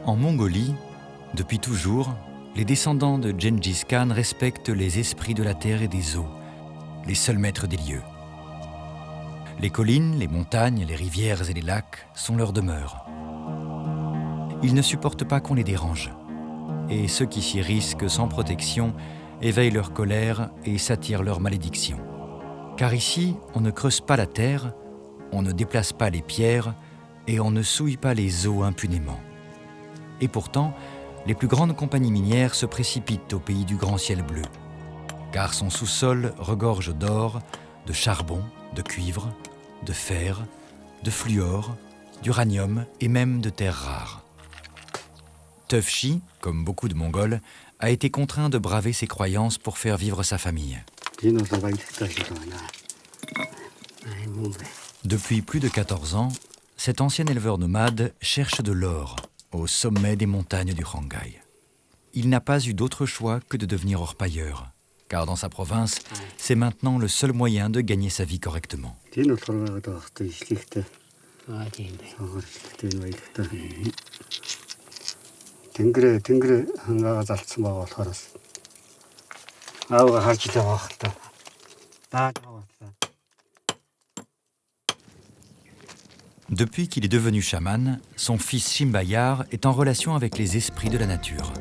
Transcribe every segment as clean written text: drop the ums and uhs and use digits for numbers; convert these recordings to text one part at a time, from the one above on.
En Mongolie, depuis toujours, les descendants de Gengis Khan respectent les esprits de la terre et des eaux, les seuls maîtres des lieux. Les collines, les montagnes, les rivières et les lacs sont leur demeure. Ils ne supportent pas qu'on les dérange. Et ceux qui s'y risquent sans protection éveillent leur colère et s'attirent leur malédiction. Car ici, on ne creuse pas la terre, on ne déplace pas les pierres et on ne souille pas les eaux impunément. Et pourtant, les plus grandes compagnies minières se précipitent au pays du grand ciel bleu. Car son sous-sol regorge d'or, de charbon, de cuivre, de fer, de fluor, d'uranium et même de terres rares. Tufshi, comme beaucoup de Mongols, a été contraint de braver ses croyances pour faire vivre sa famille. Depuis plus de 14 ans, cet ancien éleveur nomade cherche de l'or au sommet des montagnes du Khangai. Il n'a pas eu d'autre choix que de devenir orpailleur, car dans sa province, c'est maintenant le seul moyen de gagner sa vie correctement. Depuis qu'il est devenu chaman, son fils Shimbayar est en relation avec les esprits de la nature.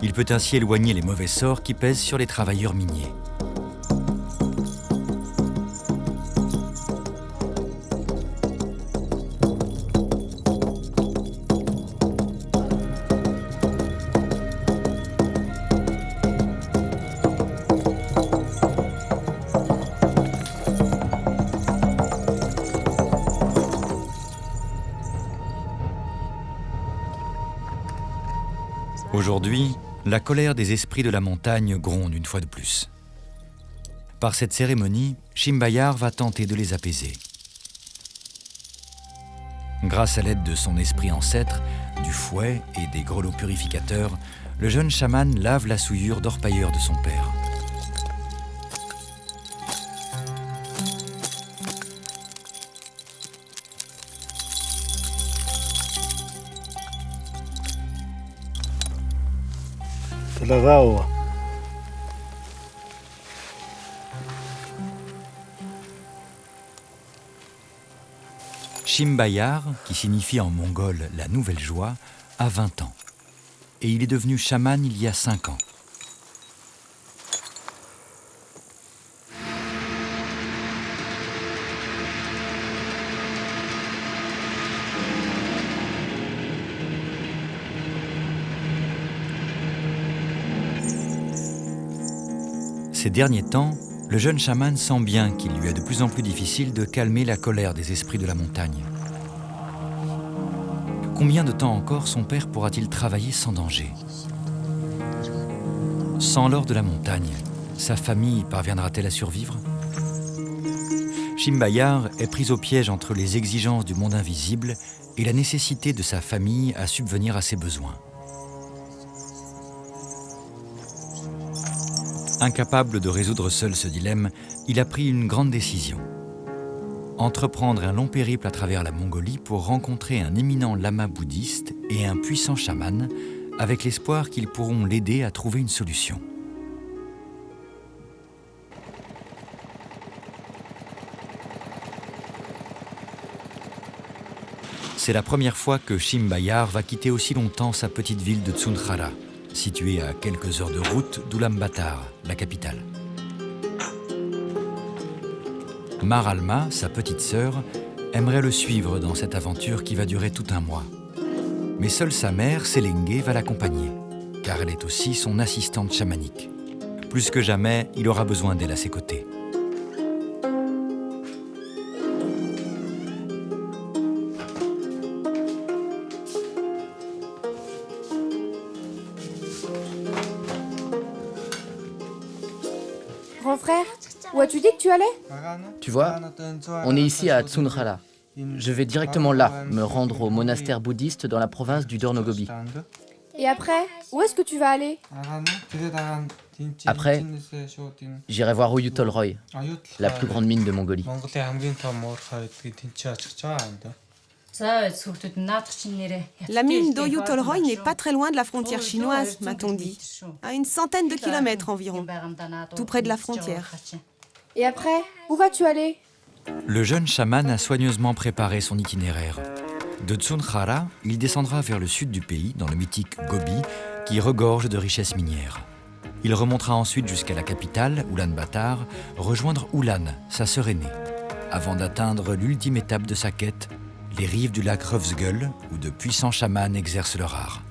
Il peut ainsi éloigner les mauvais sorts qui pèsent sur les travailleurs miniers. Aujourd'hui, la colère des esprits de la montagne gronde une fois de plus. Par cette cérémonie, Shimbayar va tenter de les apaiser. Grâce à l'aide de son esprit ancêtre, du fouet et des grelots purificateurs, le jeune chaman lave la souillure d'orpailleur de son père. Shimbayar, qui signifie en mongol la nouvelle joie, a 20 ans. Et il est devenu chaman il y a 5 ans. Ces derniers temps, le jeune chaman sent bien qu'il lui est de plus en plus difficile de calmer la colère des esprits de la montagne. Combien de temps encore son père pourra-t-il travailler sans danger? Sans l'or de la montagne, sa famille parviendra-t-elle à survivre? Shimbayar est pris au piège entre les exigences du monde invisible et la nécessité de sa famille à subvenir à ses besoins. Incapable de résoudre seul ce dilemme, il a pris une grande décision. Entreprendre un long périple à travers la Mongolie pour rencontrer un éminent lama bouddhiste et un puissant chaman, avec l'espoir qu'ils pourront l'aider à trouver une solution. C'est la première fois que Shimbayar va quitter aussi longtemps sa petite ville de Tsunkhara, située à quelques heures de route d'Ulaanbaatar, la capitale. Mar Alma, sa petite sœur, aimerait le suivre dans cette aventure qui va durer tout un mois. Mais seule sa mère, Selenge, va l'accompagner, car elle est aussi son assistante chamanique. Plus que jamais, il aura besoin d'elle à ses côtés. Grand frère, où as-tu dit que tu allais? Tu vois, on est ici à Tsunkhara. Je vais directement là, me rendre au monastère bouddhiste dans la province du Dornogobi. Et après, où est-ce que tu vas aller? Après, j'irai voir Oyu Tolroy, la plus grande mine de Mongolie. La mine d'Oyu Tolroy n'est pas très loin de la frontière chinoise, m'a-t-on dit. À une centaine de kilomètres environ, tout près de la frontière. Et après, où vas-tu aller? Le jeune chaman a soigneusement préparé son itinéraire. De Tsunkhara, il descendra vers le sud du pays, dans le mythique Gobi, qui regorge de richesses minières. Il remontera ensuite jusqu'à la capitale, Ulaanbaatar, rejoindre Ulan, sa sœur aînée, avant d'atteindre l'ultime étape de sa quête, les rives du lac Røvsgøl, où de puissants chamans exercent leur art.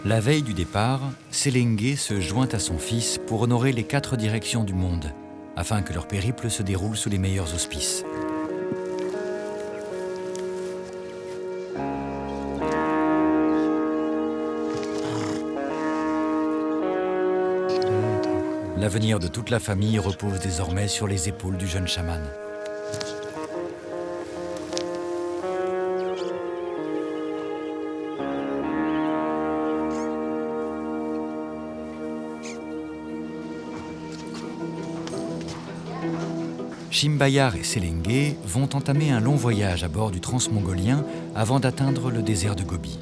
La veille du départ, Séléngué se joint à son fils pour honorer les 4 directions du monde, afin que leur périple se déroule sous les meilleurs auspices. L'avenir de toute la famille repose désormais sur les épaules du jeune chaman. Chimbayar et Séléngué vont entamer un long voyage à bord du transmongolien avant d'atteindre le désert de Gobi.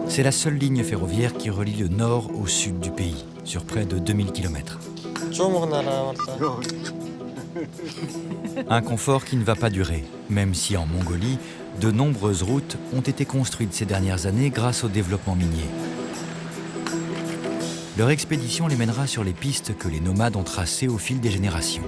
C'est la seule ligne ferroviaire qui relie le nord au sud du pays, sur près de 2000 km. Un confort qui ne va pas durer, même si en Mongolie, de nombreuses routes ont été construites ces dernières années grâce au développement minier. Leur expédition les mènera sur les pistes que les nomades ont tracées au fil des générations.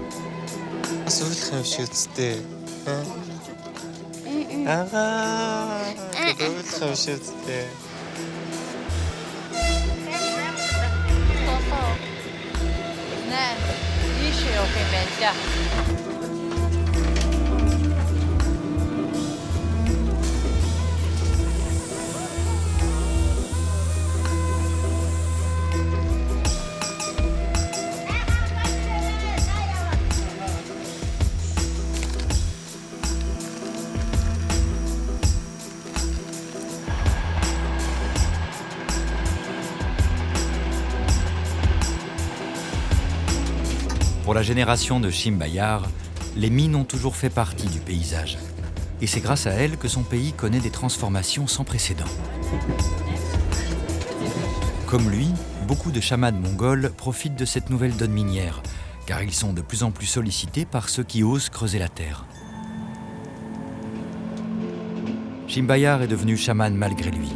Pour la génération de Chimbayar, les mines ont toujours fait partie du paysage. Et c'est grâce à elles que son pays connaît des transformations sans précédent. Comme lui, beaucoup de chamans mongols profitent de cette nouvelle donne minière, car ils sont de plus en plus sollicités par ceux qui osent creuser la terre. Chimbayar est devenu chaman malgré lui.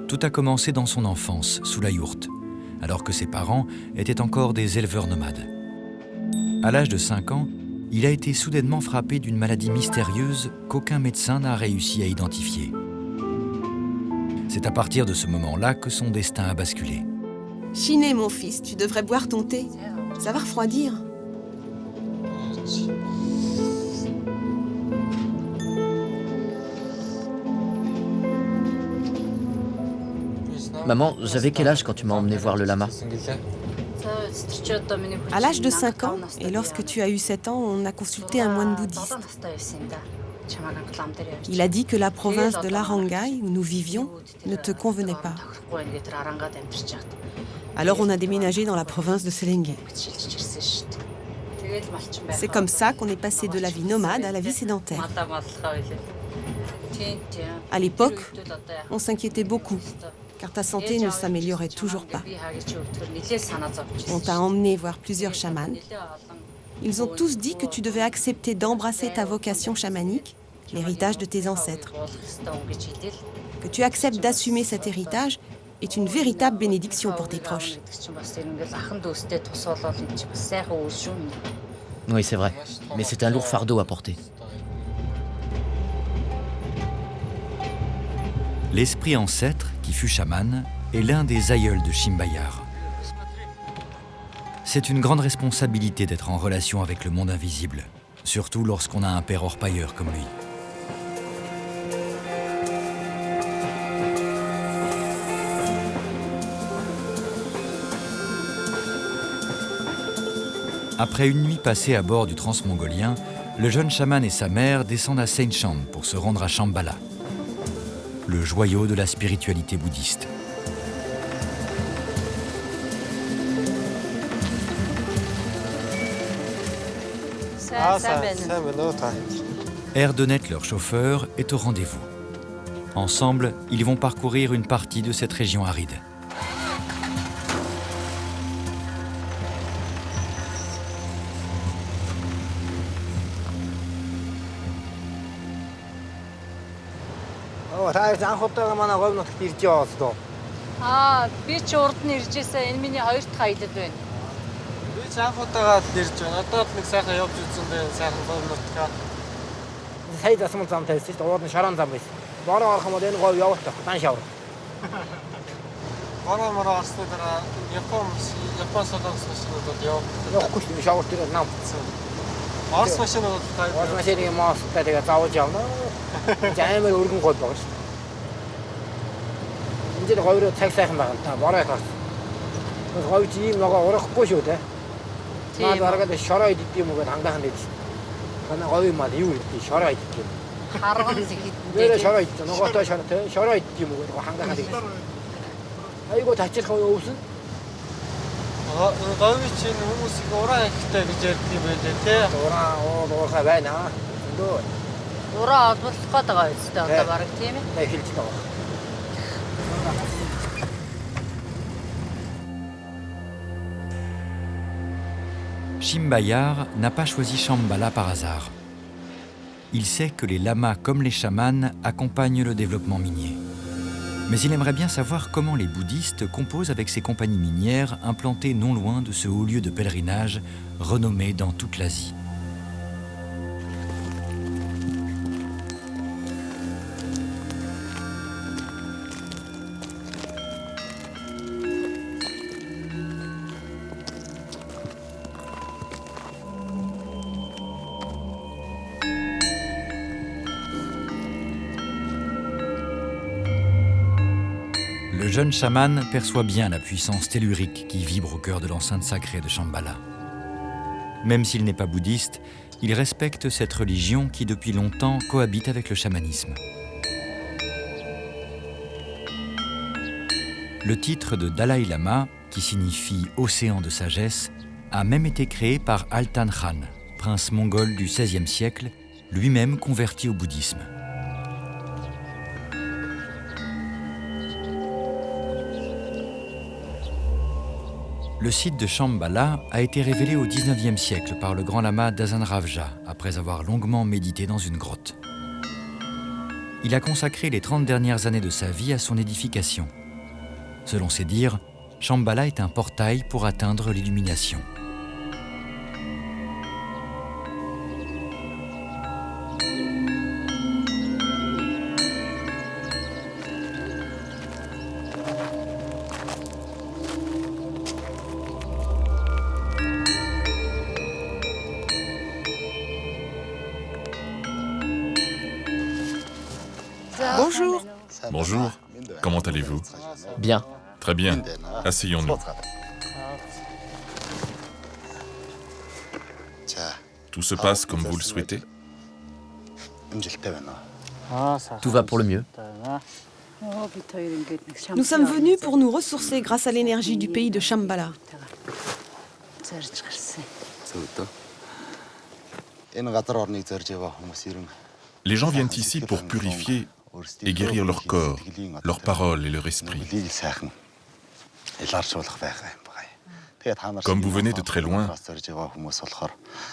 Tout a commencé dans son enfance, sous la yourte, alors que ses parents étaient encore des éleveurs nomades. À l'âge de 5 ans, il a été soudainement frappé d'une maladie mystérieuse qu'aucun médecin n'a réussi à identifier. C'est à partir de ce moment-là que son destin a basculé. Chiné, mon fils, tu devrais boire ton thé. Ça va refroidir. Maman, j'avais quel âge quand tu m'as emmené voir le lama? À l'âge de 5 ans, et lorsque tu as eu 7 ans, on a consulté un moine bouddhiste. Il a dit que la province de l'Arangai, où nous vivions, ne te convenait pas. Alors on a déménagé dans la province de Séléngué. C'est comme ça qu'on est passé de la vie nomade à la vie sédentaire. À l'époque, on s'inquiétait beaucoup, car ta santé ne s'améliorait toujours pas. On t'a emmené voir plusieurs chamans. Ils ont tous dit que tu devais accepter d'embrasser ta vocation chamanique, l'héritage de tes ancêtres. Que tu acceptes d'assumer cet héritage est une véritable bénédiction pour tes proches. Oui, c'est vrai, mais c'est un lourd fardeau à porter. L'esprit ancêtre, qui fut chaman, est l'un des aïeuls de Shimbayar. C'est une grande responsabilité d'être en relation avec le monde invisible, surtout lorsqu'on a un père orpailleur comme lui. Après une nuit passée à bord du transmongolien, le jeune chaman et sa mère descendent à Seinchan pour se rendre à Shambhala, le joyau de la spiritualité bouddhiste. Erdenet, leur chauffeur, est au rendez-vous. Ensemble, ils vont parcourir une partie de cette région aride. Би ч урд нь ирж байсан. Энэ миний хоёр дахь аялал байна. Би ч анх удаага ирж байна. Одоо нэг сайхан явж үзсэн дээ. Сайхан говьнотгаа. Сая засмал зам тавьсан шүү дээ. Урд нь шаран зам байсан. Бороо орох юм бол энэ говь явах тах. Дан шавар. Бороо мороо орсны дараа Япон солонгос машинуудад явахгүй шүү дээ. Шавар дээр нам. Орос машинууд таа. Орос машиныг моостай тэгээ заавж явна. Жаймаар өргөн говь байгаа шүү дээ. Энд говьроо цаг сайхан байгаа та бороо их орсон. Говь ийм нөгөө урахгүй шүү дээ. Наад аргаад шороо идэх юм уу гэдэг хангахан дээд. Манай говь мал юу гэдэг шороо идэх юм. Харган зэхэд. Нэрээ шороо идэх. Нөгөөтэй шороо идэх юм уу гэдэг хангахан дээд. Айгуу тачирх өвсөн. Говь чинь хүмүүсийг ураа ихтэй гэж ярьдаг юм байлээ те. Ураа байна. Дөө. Ураа олборлох гээд байгаа үстэй одоо баг тийм ээ. Хэлж байгаа. Shimbayar n'a pas choisi Shambhala par hasard. Il sait que les lamas comme les chamans accompagnent le développement minier. Mais il aimerait bien savoir comment les bouddhistes composent avec ces compagnies minières implantées non loin de ce haut lieu de pèlerinage renommé dans toute l'Asie. Le jeune chaman perçoit bien la puissance tellurique qui vibre au cœur de l'enceinte sacrée de Shambhala. Même s'il n'est pas bouddhiste, il respecte cette religion qui depuis longtemps cohabite avec le chamanisme. Le titre de Dalai Lama, qui signifie « océan de sagesse », a même été créé par Altan Khan, prince mongol du XVIe siècle, lui-même converti au bouddhisme. Le site de Shambhala a été révélé au XIXe siècle par le grand lama Dasanravja, après avoir longuement médité dans une grotte. Il a consacré les 30 dernières années de sa vie à son édification. Selon ses dires, Shambhala est un portail pour atteindre l'illumination. Bonjour. Bonjour, comment allez-vous? Bien. Très bien, asseyons-nous. Tout se passe comme vous le souhaitez? Tout va pour le mieux. Nous sommes venus pour nous ressourcer grâce à l'énergie du pays de Shambhala. Les gens viennent ici pour purifier et guérir leur corps, leur parole et leur esprit. Comme vous venez de très loin,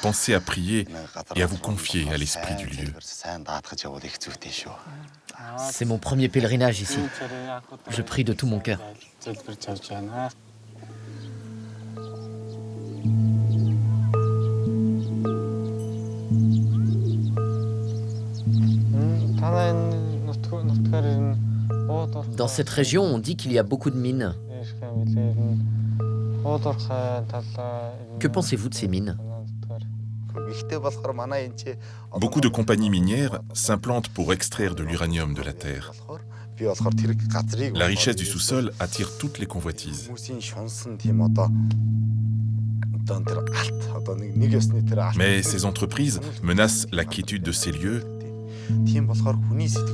pensez à prier et à vous confier à l'esprit du lieu. C'est mon premier pèlerinage ici. Je prie de tout mon cœur. Dans cette région, on dit qu'il y a beaucoup de mines. Que pensez-vous de ces mines? Beaucoup de compagnies minières s'implantent pour extraire de l'uranium de la terre. La richesse du sous-sol attire toutes les convoitises. Mais ces entreprises menacent la quiétude de ces lieux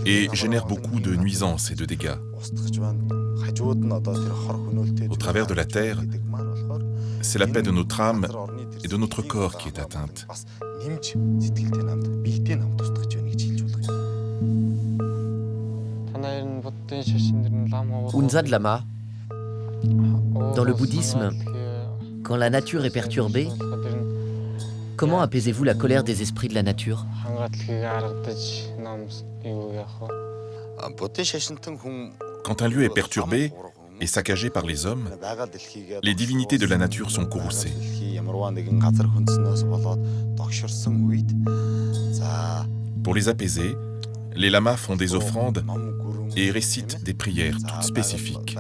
et génèrent beaucoup de nuisances et de dégâts. Au travers de la terre, c'est la paix de notre âme et de notre corps qui est atteinte. Unzad Lama, dans le bouddhisme, quand la nature est perturbée, comment apaisez-vous la colère des esprits de la nature? Quand un lieu est perturbé et saccagé par les hommes, les divinités de la nature sont courroucées. Pour les apaiser, les lamas font des offrandes et récitent des prières toutes spécifiques.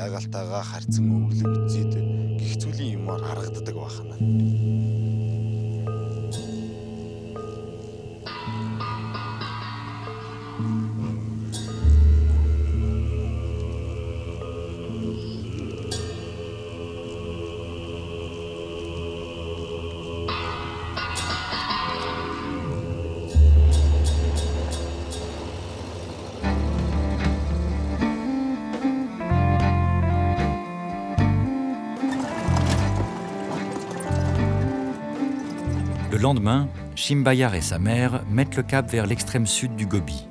Le lendemain, Shimbayar et sa mère mettent le cap vers l'extrême sud du Gobi.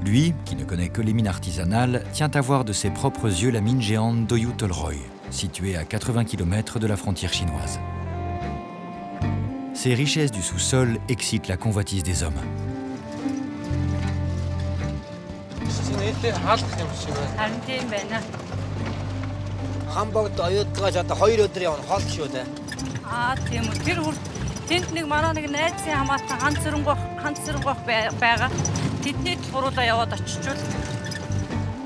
Lui, qui ne connaît que les mines artisanales, tient à voir de ses propres yeux la mine géante d'Oyu Tolroy, située à 80 km de la frontière chinoise. Ces richesses du sous-sol excitent la convoitise des hommes.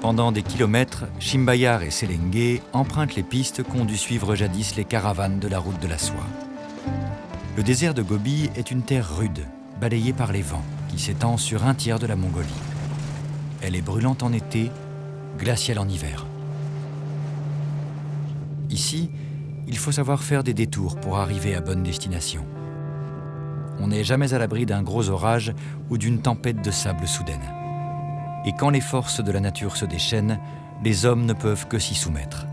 Pendant des kilomètres, Shimbayar et Selenge empruntent les pistes qu'ont dû suivre jadis les caravanes de la route de la soie. Le désert de Gobi est une terre rude, balayée par les vents, qui s'étend sur un tiers de la Mongolie. Elle est brûlante en été, glaciale en hiver. Ici, il faut savoir faire des détours pour arriver à bonne destination. On n'est jamais à l'abri d'un gros orage ou d'une tempête de sable soudaine. Et quand les forces de la nature se déchaînent, les hommes ne peuvent que s'y soumettre.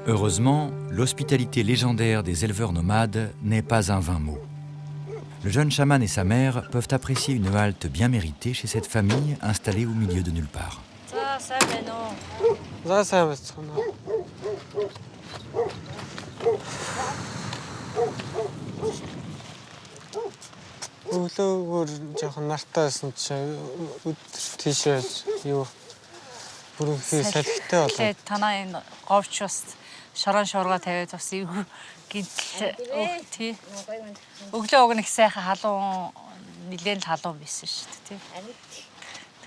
Heureusement, l'hospitalité légendaire des éleveurs nomades n'est pas un vain mot. Le jeune chaman et sa mère peuvent apprécier une halte bien méritée chez cette famille installée au milieu de nulle part. Шорон шуурга тавиад бас эвгүй гинтэл тий. Өглөө өгнөх сайхан халуун нилээн халуун байсан шүү дээ тий.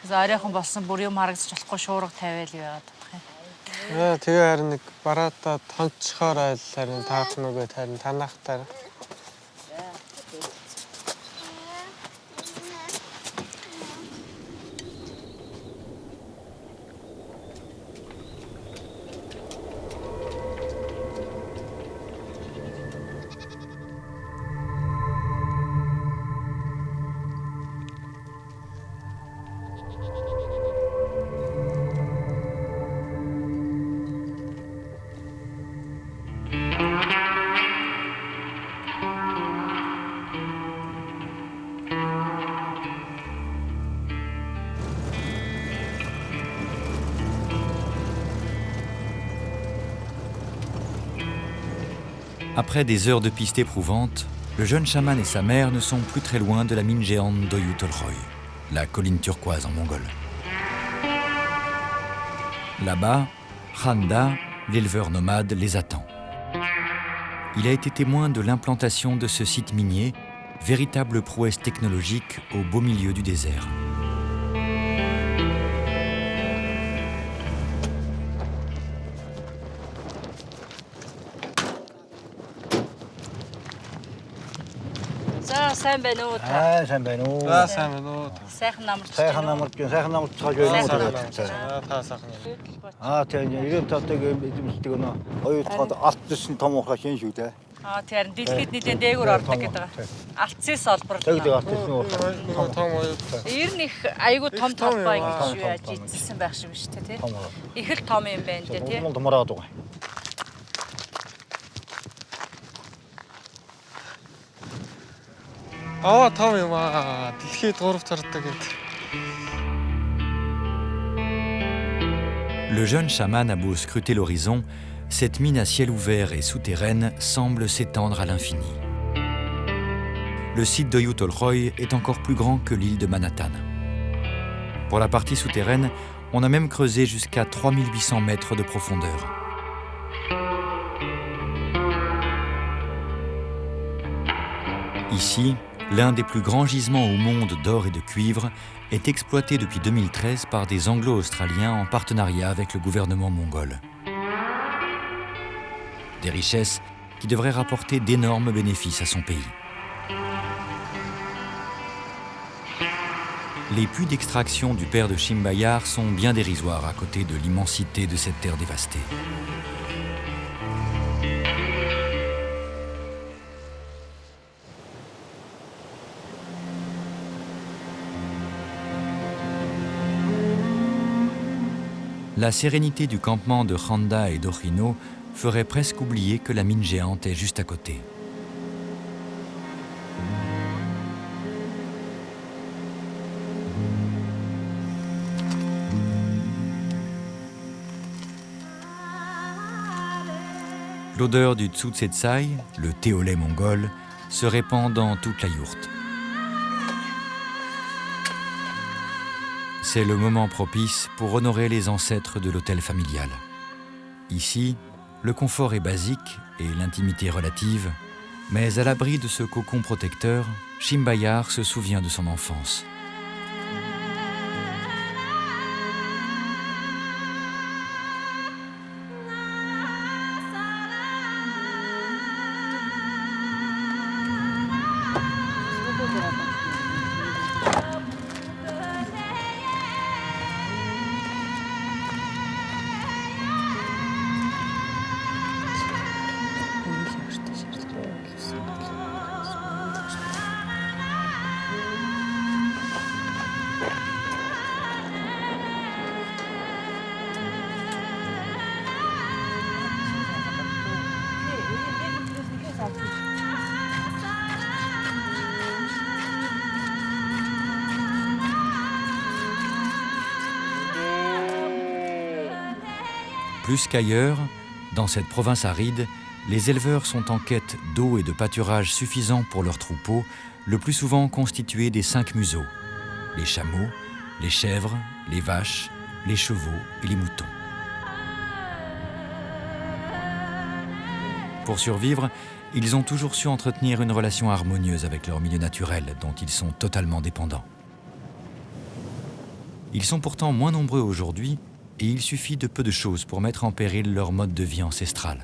Тэгээс оройхон болсон бүр юм харагдаж болохгүй шуурга тавиал яваад байна. Тэгээ харин нэг бараатаа тонцохоор айл харин таах нүгэ харин танахтаар. Après des heures de piste éprouvantes, le jeune chaman et sa mère ne sont plus très loin de la mine géante d'Oyu Tolgoi, la colline turquoise en mongol. Là-bas, Khanda, l'éleveur nomade, les attend. Il a été témoin de l'implantation de ce site minier, véritable prouesse technologique au beau milieu du désert. сайн байна уу та? сайн байна уу. сайн байна уу. Сайхан намарч. Сайхан намарч цааж байна уу. Та сайхан. Тийм ирээд татдаг эзэмшдэг нөө. Оюутгад алт дэсэн том ухаа шин шүү дээ. Тэр дэлхийд нэлээд дээгүүр ордог гэдэг байгаа. Алтсээс олборлоо. Тэгдэг алт дэсэн ухаа. Том оюут. Ер нь их айгүй том талбай ингэж яаж эзэлсэн байх шиг биш үү, тий? Их л том юм байна дээ, тий? Томроод байгаа. Том юм аа. Дэлхийд 3 тардаг гэдэг. Le jeune chaman a beau scruter l'horizon, cette mine à ciel ouvert et souterraine semble s'étendre à l'infini. Le site d'Oyu Tolgoi est encore plus grand que l'île de Manhattan. Pour la partie souterraine, on a même creusé jusqu'à 3800 mètres de profondeur. Ici, l'un des plus grands gisements au monde d'or et de cuivre est exploité depuis 2013 par des Anglo-Australiens en partenariat avec le gouvernement mongol. Des richesses qui devraient rapporter d'énormes bénéfices à son pays. Les puits d'extraction du père de Shimbayar sont bien dérisoires à côté de l'immensité de cette terre dévastée. La sérénité du campement de Khanda et d'Ochino ferait presque oublier que la mine géante est juste à côté. L'odeur du tsutsetsai, le thé au lait mongol, se répand dans toute la yourte. C'est le moment propice pour honorer les ancêtres de l'hôtel familial. Ici, le confort est basique et l'intimité relative, mais à l'abri de ce cocon protecteur, Shimbayar se souvient de son enfance. Plus qu'ailleurs, dans cette province aride, les éleveurs sont en quête d'eau et de pâturage suffisants pour leurs troupeaux, le plus souvent constitués des 5 museaux, les chameaux, les chèvres, les vaches, les chevaux et les moutons. Pour survivre, ils ont toujours su entretenir une relation harmonieuse avec leur milieu naturel, dont ils sont totalement dépendants. Ils sont pourtant moins nombreux aujourd'hui, et il suffit de peu de choses pour mettre en péril leur mode de vie ancestral.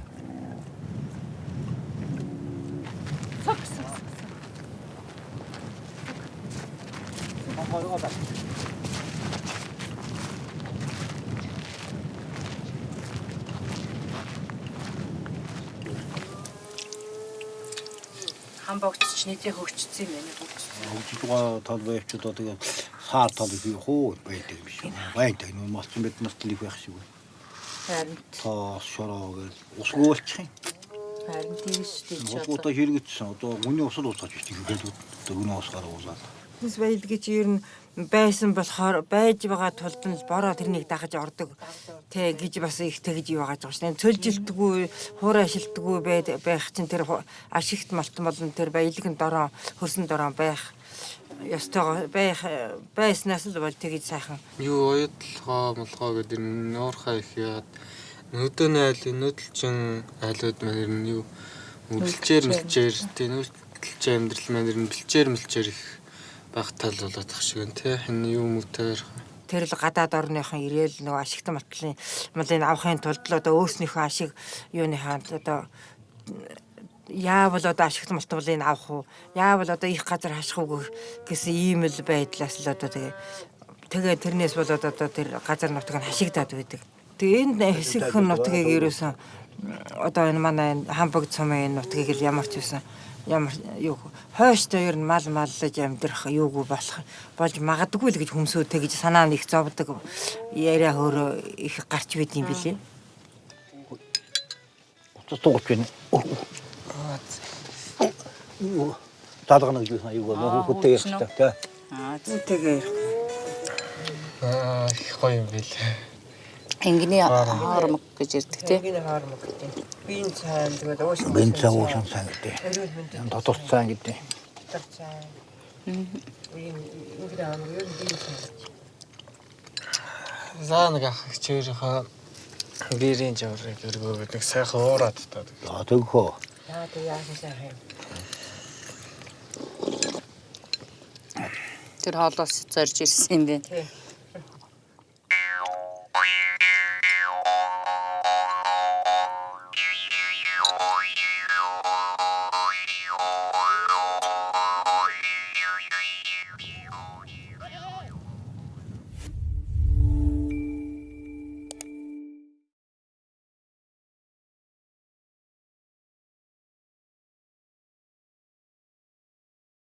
Хамбогч нийтээ хөгжсөн юм байна бүгд. Хөгжлөгөө толбойчд одоо саар толбой би хоо байдаг юм шиг. Байдаг нь мас мэд настлих байх шиг. Харин Та шороо гэж усгуулчих юм. харин тийш тийч Одоо хэрэгжсэн. Одоо хүний усад усгаж бичдэг гэдэг. Одоо өнөө усгаар уусаад. Баялгич ер нь байсан болохоор байж байгаа тулд нь бороо тэрнийг дагаж ордог тэ гэж бас их тэгж юу байгаа ч байна. Цөлжилтгүй, хуурай шилтгүй байх чинь тэр ашигт малтан болон тэр баялагын дороо, хөрсөн дороо байх ёстойгоо байснаас л бол тэгж сайхан. Юу уядлогоо гэдэг нуурхай их яад нүдэн айл нүдэлчин айлууд маань юу үлчээр тийм нүдэлчин амьдрал маань бэлчээр их баг тал болоод тах шиг нэ энэ юу мөтөр тэр л гадаад орныхон ирээл нөгөө ашигт малын авахын тулд л одоо өөснийхөө ашиг юуныхаа одоо яавал одоо ашигт малтуулыг авах уу яавал одоо их газар хаших уу гэсэн ийм л байдлаас л одоо тэгээ тэрнээс болоод одоо тэр газар нутаг нь хашигдаад байдаг. Тэгээ энэ хэсэгхэн нутгийг ерөөсөн одоо энэ манай хамбогд цомын нутгийг л ямар ч юусан ямар юу хойштой ер нь мал маллаж амьдрах юугүй болж магадгүй л гэж хүмсүүтэй гэж санаа нэг зовдөг яриа хөөрөө их гарч байд юм билээ. Тугч байна. Таадгана гэж байна. Юу нөх хөтэй ярьдаг тий. Тэгээ их гоё юм билээ. Энгний хоормог гэж ярьдаг тий. Энгний хоормог гэдэг. Биеийн цайн тэгээд уусан. Биеийн цайн гэдэг. Дотор цайн гэдэг. Дотор цайн. Энгний хоормог ер нь биеийн цайн. За нэг ах чирхаа бирийн жаврыг өргөө гэдэг сайхан уураад таа. Тэгхөө. Яа тэг яасан сайхан. Тэр хоолоос зорж ирсэн юм бэ.